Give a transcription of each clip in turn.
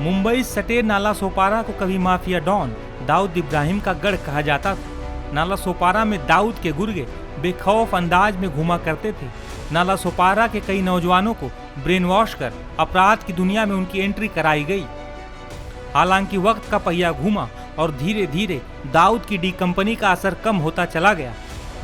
मुंबई सटे नाला सोपारा को कभी माफिया डॉन दाऊद इब्राहिम का गढ़ कहा जाता था। नाला सोपारा में दाऊद के गुर्गे बेखौफ अंदाज में घुमा करते थे। नाला सोपारा के कई नौजवानों को ब्रेन वॉश कर अपराध की दुनिया में उनकी एंट्री कराई गई। हालांकि वक्त का पहिया घूमा और धीरे धीरे दाऊद की डी कंपनी का असर कम होता चला गया।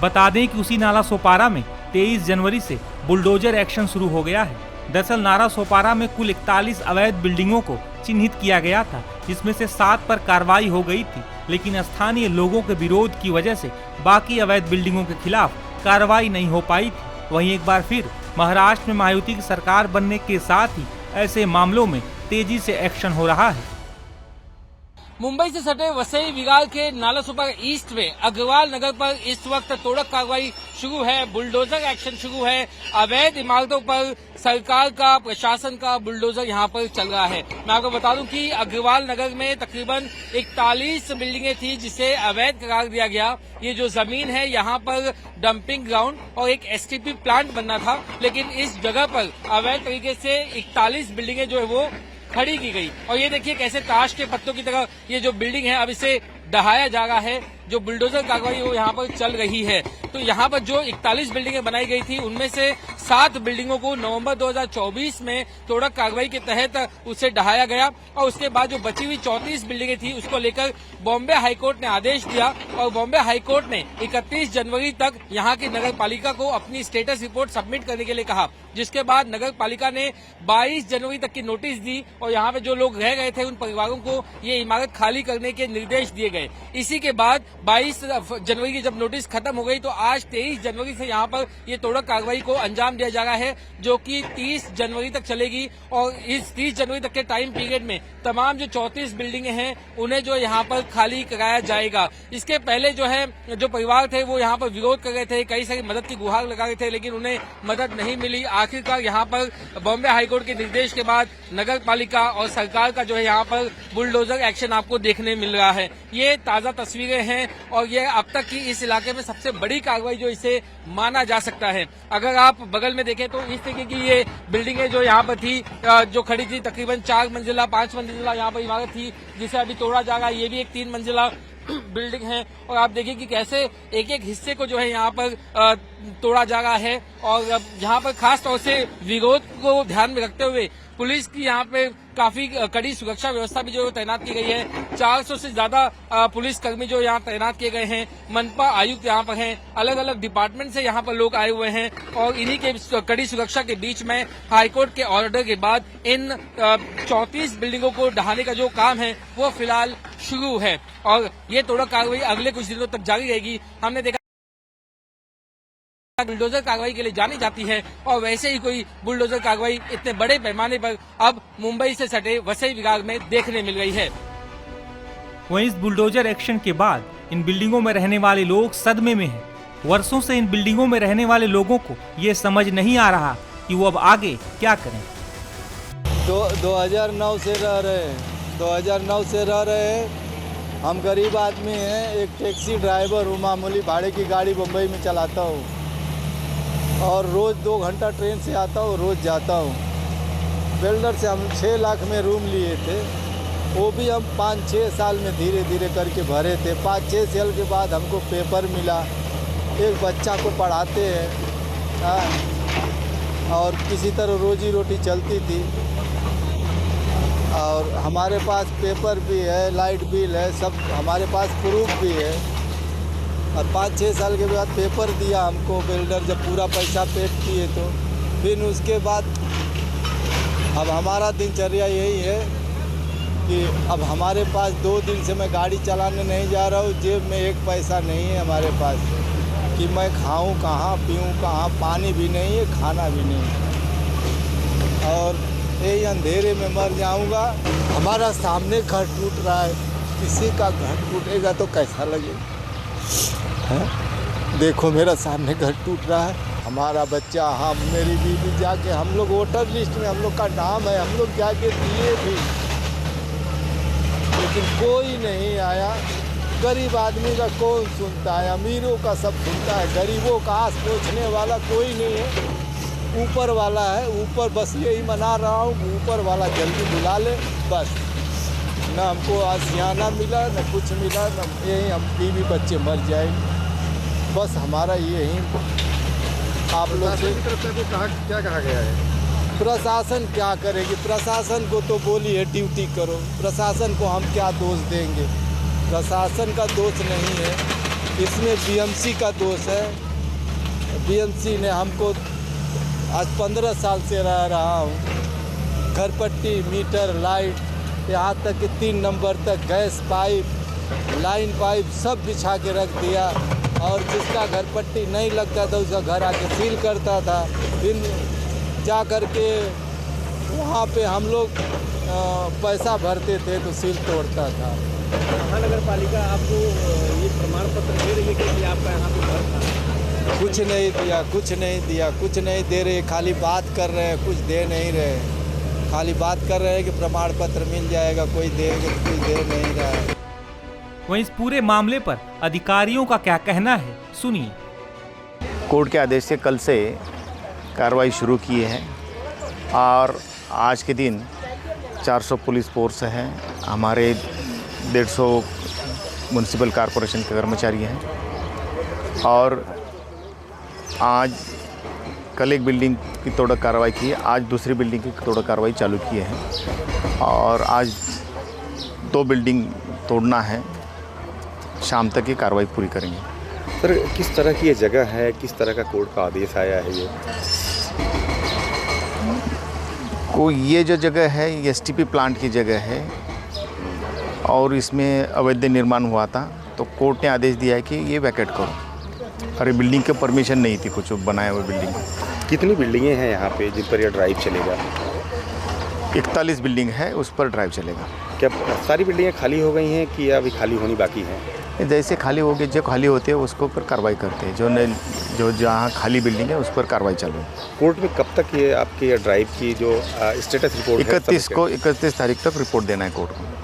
बता दें कि उसी नाला सोपारा में 23 जनवरी से बुलडोजर एक्शन शुरू हो गया है। दरअसल नाला सोपारा में कुल 41 अवैध बिल्डिंगों को चिन्हित किया गया था, जिसमें से 7 पर कार्रवाई हो गई थी, लेकिन स्थानीय लोगों के विरोध की वजह से बाकी अवैध बिल्डिंगों के खिलाफ कार्रवाई नहीं हो पाई थी। वहीं एक बार फिर महाराष्ट्र में मायावती की सरकार बनने के साथ ही ऐसे मामलों में तेजी से एक्शन हो रहा है। मुंबई से सटे वसई विरार के नाला सोपारा ईस्ट में अग्रवाल नगर पर इस वक्त तोड़क कार्रवाई शुरू है, बुलडोजर एक्शन शुरू है। अवैध इमारतों पर सरकार का, प्रशासन का बुलडोजर यहां पर चल रहा है। मैं आपको बता दूं कि अग्रवाल नगर में तकरीबन 41 बिल्डिंगें थी जिसे अवैध करार दिया गया। ये जो जमीन है यहाँ पर डंपिंग ग्राउंड और एक एसटीपी प्लांट बनना था, लेकिन इस जगह पर अवैध तरीके से 41 बिल्डिंगें जो है वो खड़ी की गई। और ये देखिए कैसे ताश के पत्तों की तरह ये जो बिल्डिंग है अब इसे ढहाया जा रहा है। जो बुलडोजर कार्रवाई वो यहाँ पर चल रही है। तो यहाँ पर जो 41 बिल्डिंगें बनाई गई थी उनमें से 7 बिल्डिंगों को नवंबर 2024 में तोड़क कार्रवाई के तहत उसे ढहाया गया और उसके बाद जो बची हुई 34 बिल्डिंगें थी उसको लेकर बॉम्बे हाईकोर्ट ने आदेश दिया और बॉम्बे हाईकोर्ट ने 31 जनवरी तक यहाँ की नगर पालिका को अपनी स्टेटस रिपोर्ट सबमिट करने के लिए कहा, जिसके बाद नगर पालिका ने 22 जनवरी तक की नोटिस दी और यहाँ पे जो लोग रह गए थे उन परिवारों को ये इमारत खाली करने के निर्देश दिए गए। इसी के बाद 22 जनवरी की जब नोटिस खत्म हो गई तो आज 23 जनवरी से यहाँ पर ये तोड़क कार्रवाई को अंजाम दिया जा रहा है, जो कि 30 जनवरी तक चलेगी। और इस 30 जनवरी तक के टाइम पीरियड में तमाम जो 34 बिल्डिंगें हैं उन्हें जो यहाँ पर खाली कराया जाएगा। इसके पहले जो है जो परिवार थे वो यहाँ पर विरोध कर रहे थे, कई सारी मदद की गुहार लगा रहे थे, लेकिन उन्हें मदद नहीं मिली। आखिरकार यहाँ पर बॉम्बे हाईकोर्ट के निर्देश के बाद नगर पालिका और सरकार का जो है यहाँ पर बुलडोजर एक्शन आपको देखने मिल रहा है। ये ताजा तस्वीरें हैं और ये अब तक की इस इलाके में सबसे बड़ी कार्रवाई जो इसे माना जा सकता है। अगर आप बगल में देखें तो इस तरीके की ये बिल्डिंगें जो यहाँ पर थी, जो खड़ी थी, तकरीबन 4 मंजिला 5 मंजिला यहाँ पर इमारत थी जिसे अभी तोड़ा जा रहा है। ये भी एक 3 मंजिला बिल्डिंग है और आप देखिए कि कैसे एक एक हिस्से को जो है यहाँ पर तोड़ा जा रहा है। और यहाँ पर खास तौर से विरोध को ध्यान में रखते हुए पुलिस की यहाँ पे काफी कड़ी सुरक्षा व्यवस्था भी जो तैनात की गई है। 400 से ज्यादा पुलिस कर्मी जो यहाँ तैनात किए गए हैं। मनपा आयुक्त यहाँ पर हैं, अलग अलग डिपार्टमेंट से यहाँ पर लोग आए हुए हैं और इन्हीं के कड़ी सुरक्षा के बीच में हाईकोर्ट के ऑर्डर के बाद इन 34 बिल्डिंगों को ढहाने का जो काम है वो फिलहाल शुरू है और ये तोड़क कार्रवाई अगले कुछ दिनों तक जारी रहेगी। हमने देखा बुलडोजर कार्रवाई के लिए जानी जाती है और वैसे ही कोई बुलडोजर कार्रवाई इतने बड़े पैमाने पर अब मुंबई से सटे वसई विभाग में देखने मिल रही है। वहीं इस बुलडोजर एक्शन के बाद इन बिल्डिंगों में रहने वाले लोग सदमे में हैं। वर्षों से इन बिल्डिंगों में रहने वाले लोगों को ये समझ नहीं आ रहा कि वो अब आगे क्या करें। 2009 से रह रहे हैं। हम गरीब आदमी हैं, एक टैक्सी ड्राइवर हूँ, मामूली भाड़े की गाड़ी मुंबई में चलाता हूँ और रोज़ 2 घंटा ट्रेन से आता हूँ, रोज़ जाता हूँ। बिल्डर से हम 6 लाख में रूम लिए थे, वो भी हम 5-6 साल में धीरे धीरे करके भरे थे। 5-6 साल के बाद हमको पेपर मिला, एक बच्चा को पढ़ाते हैं और किसी तरह रोजी रोटी चलती थी और हमारे पास पेपर भी है, लाइट बिल है, सब हमारे पास प्रूफ भी है। और 5-6 साल के बाद पेपर दिया हमको बिल्डर, जब पूरा पैसा पेड किए तो फिर उसके बाद अब हमारा दिनचर्या यही है कि अब हमारे पास 2 दिन से मैं गाड़ी चलाने नहीं जा रहा हूँ। जेब में 1 पैसा नहीं है हमारे पास कि मैं खाऊं कहाँ, पीऊं कहाँ, पानी भी नहीं है, खाना भी नहीं है और यही अंधेरे में मर जाऊंगा। हमारा सामने घर टूट रहा है, किसी का घर टूटेगा तो कैसा लगेगा है? देखो मेरा सामने घर टूट रहा है। हमारा बच्चा, हम, मेरी बीवी जाके, हम लोग वोटर लिस्ट में हम लोग का नाम है, हम लोग जाके दिए भी, लेकिन कोई नहीं आया। गरीब आदमी का कौन सुनता है, अमीरों का सब सुनता है, गरीबों का आस पूछने वाला कोई नहीं है। ऊपर वाला है, ऊपर बस यही मना रहा हूँ, ऊपर वाला जल्दी बुला ले बस। ना हमको आशियाना मिला ना कुछ मिला, ना यही हम बीवी बच्चे मर जाएंगे। बस हमारा यही आप लोग से क्या कहा गया है? प्रशासन क्या करेगी? प्रशासन को तो बोली है ड्यूटी करो, प्रशासन को हम क्या दोष देंगे? प्रशासन का दोष नहीं है, इसमें बीएमसी का दोष है। बीएमसी ने हमको आज 15 साल से रह रहा हूँ, घर पट्टी, मीटर, लाइट, यहाँ तक कि 3 नंबर तक गैस पाइप, लाइन पाइप सब बिछा के रख दिया। और जिसका घर पट्टी नहीं लगता था उसका घर आके सील करता था। फिर जा कर के वहाँ पे हम लोग पैसा भरते थे तो सील तोड़ता था। महानगर पालिका आपको ये प्रमाण पत्र दे रही है कि आपका यहाँ पे घर था? कुछ नहीं दिया, कुछ नहीं दिया, कुछ नहीं दे रहे, खाली बात कर रहे हैं, कुछ दे नहीं रहे। खाली बात कर रहे हैं कि प्रमाण पत्र मिल जाएगा, कोई देगा तो कोई दे नहीं रहा है। वहीं इस पूरे मामले पर अधिकारियों का क्या कहना है, सुनिए। कोर्ट के आदेश से कल से कार्रवाई शुरू की है और आज के दिन 400 पुलिस फोर्स है, हमारे 150 म्युनिसिपल कॉरपोरेशन के कर्मचारी हैं और आज कल एक बिल्डिंग की तोड़क कार्रवाई की है, आज दूसरी बिल्डिंग की तोड़क कार्रवाई चालू की है और आज 2 बिल्डिंग तोड़ना है, शाम तक ये कार्रवाई पूरी करेंगे। सर, किस तरह की ये जगह है, किस तरह का कोर्ट का आदेश आया है? ये जो जगह है ये एसटीपी प्लांट की जगह है और इसमें अवैध निर्माण हुआ था, तो कोर्ट ने आदेश दिया है कि ये वैकेट करो और ये बिल्डिंग के परमिशन नहीं थी कुछ बनाया हुआ बिल्डिंग। कितनी बिल्डिंगें हैं यहाँ पे जिन पर यह ड्राइव चलेगा? 41 बिल्डिंग है, उस पर ड्राइव चलेगा। क्या सारी बिल्डिंगें खाली हो गई हैं कि अभी खाली होनी बाकी हैं? जैसे खाली हो गए, जो खाली होते हैं उसको पर कार्रवाई करते हैं, जो जहाँ खाली बिल्डिंग है उस पर कार्रवाई चालू है। कोर्ट में कब तक ये आपके ड्राइव की जो स्टेटस रिपोर्ट 31 तारीख तक रिपोर्ट देना है कोर्ट को।